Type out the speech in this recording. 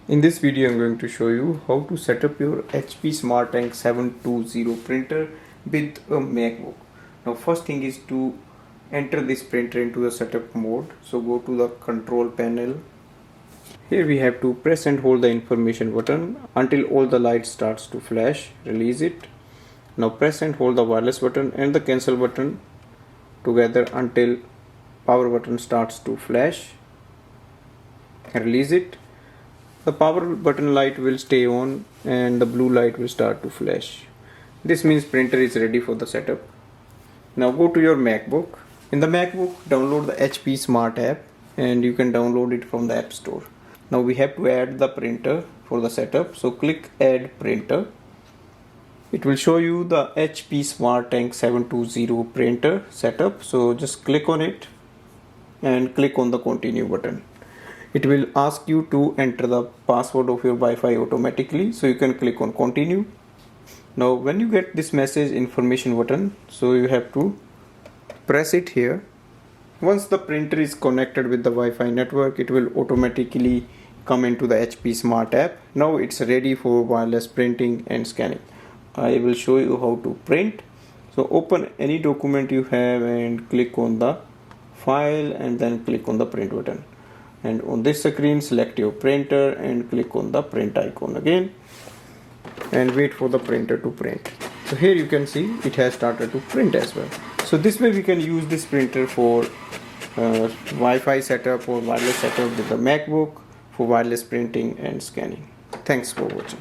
In this video, I'm going to show you how to set up your HP Smart Ink 720 printer with a MacBook. Now, first thing is to enter this printer into the setup mode. So go to the control panel. Here we have to press and hold the information button until all the lights starts to flash. Release it. Now press and hold the wireless button and the cancel button together until power button starts to flash. Release it. The power button light will stay on and the blue light will start to flash. This means printer is ready for the setup. Now go to your MacBook. In the MacBook, download the HP Smart app and you can download it from the App Store. Now we have to add the printer for the setup. So click Add Printer. It will show you the HP Smart Ink 720 printer setup. So just click on it and click on the Continue button. It will ask you to enter the password of your Wi-Fi automatically, so you can click on continue. Now when you get this message information button, so you have to press it here. Once the printer is connected with the Wi-Fi network, it will automatically come into the HP Smart app. Now it's ready for wireless printing and scanning. I will show you how to print. So open any document you have and click on the file and then click on the print button. And on this screen, select your printer and click on the print icon again and wait for the printer to print. So here you can see it has started to print as well. So this way we can use this printer for Wi-Fi setup or wireless setup with the MacBook for wireless printing and scanning. Thanks for watching.